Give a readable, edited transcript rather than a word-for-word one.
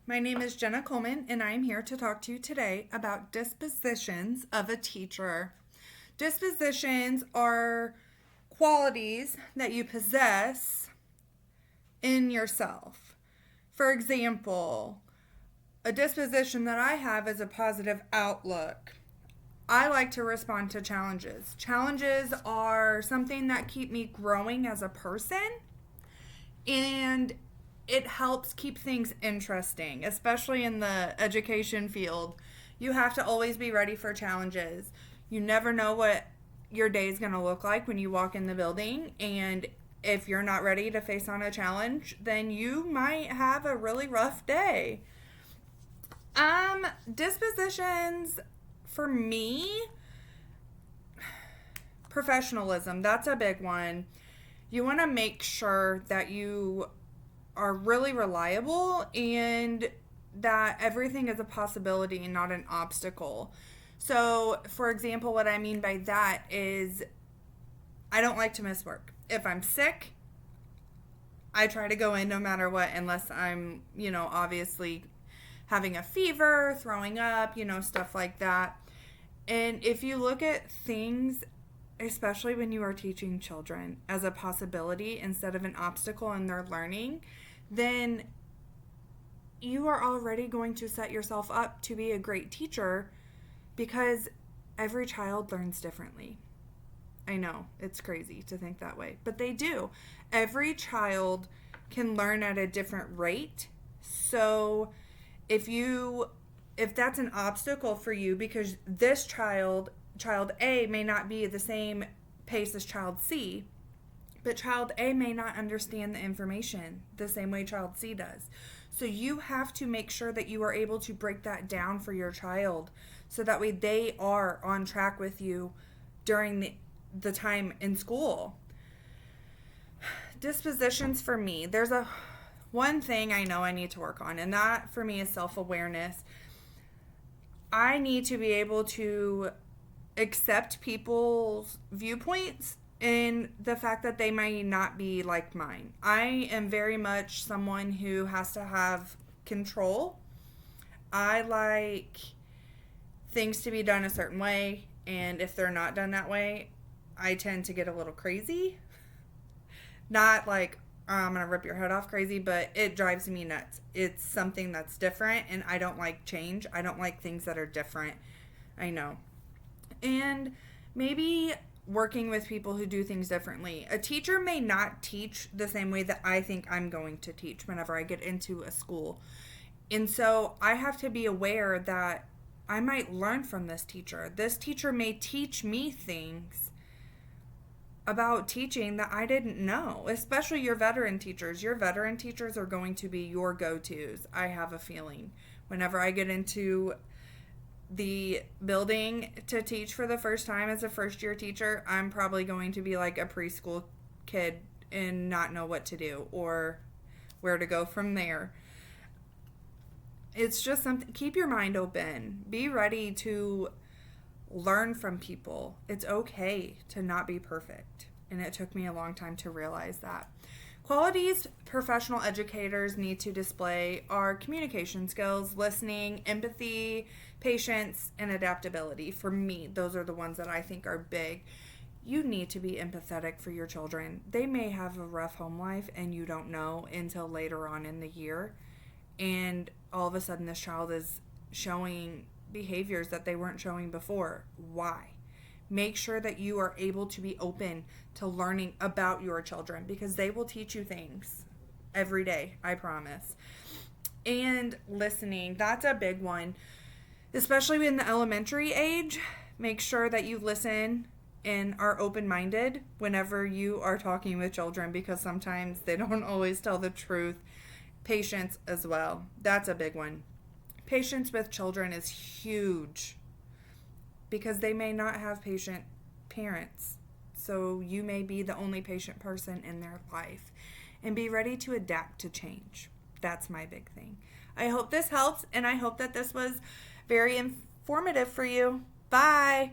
My name is Jenna Coleman, and I am here to talk to you today about dispositions of a teacher. Dispositions are qualities that you possess in yourself. For example, a disposition that I have is a positive outlook. I like to respond to challenges. Challenges are something that keep me growing as a person, and it helps keep things interesting, especially in the education field. You have to always be ready for challenges. You never know what your day is going to look like when you walk in the building, and if you're not ready to face on a challenge, then you might have a really rough day. Dispositions for me, professionalism, that's a big one. You want to make sure that you are really reliable and that everything is a possibility and not an obstacle. So, for example, what I mean by that is I don't like to miss work. If I'm sick, I try to go in no matter what, unless I'm, obviously having a fever, throwing up, stuff like that. And if you look at things, especially when you are teaching children, as a possibility instead of an obstacle in their learning, then you are already going to set yourself up to be a great teacher, because every child learns differently. I know, it's crazy to think that way, but they do. Every child can learn at a different rate. So if that's an obstacle for you, because this child A may not be the same pace as child C, but child A may not understand the information the same way child C does. So you have to make sure that you are able to break that down for your child, so that way they are on track with you during the time in school. Dispositions for me, there's one thing I know I need to work on, and that for me is self-awareness. I need to be able to accept people's viewpoints and the fact that they may not be like mine. I am very much someone who has to have control. I like things to be done a certain way, and if they're not done that way, I tend to get a little crazy. Not like, oh, I'm going to rip your head off crazy, but it drives me nuts. It's something that's different, and I don't like change. I don't like things that are different. I know. And maybe working with people who do things differently. A teacher may not teach the same way that I think I'm going to teach whenever I get into a school. And so I have to be aware that I might learn from this teacher. This teacher may teach me things about teaching that I didn't know, especially your veteran teachers. Your veteran teachers are going to be your go-tos, I have a feeling. Whenever I get into the building to teach for the first time as a first-year teacher, I'm probably going to be like a preschool kid and not know what to do or where to go from there. It's just something, keep your mind open. Be ready to learn from people. It's okay to not be perfect. And it took me a long time to realize that. Qualities professional educators need to display are communication skills, listening, empathy, patience, and adaptability. For me, those are the ones that I think are big. You need to be empathetic for your children. They may have a rough home life and you don't know until later on in the year. And all of a sudden this child is showing behaviors that they weren't showing before. Why? Make sure that you are able to be open to learning about your children, because they will teach you things every day, I promise. And listening, that's a big one, especially in the elementary age. Make sure that you listen and are open-minded whenever you are talking with children, because sometimes they don't always tell the truth. Patience as well. That's a big one. Patience with children is huge, because they may not have patient parents. So you may be the only patient person in their life. And be ready to adapt to change. That's my big thing. I hope this helps, and I hope that this was very informative for you. Bye.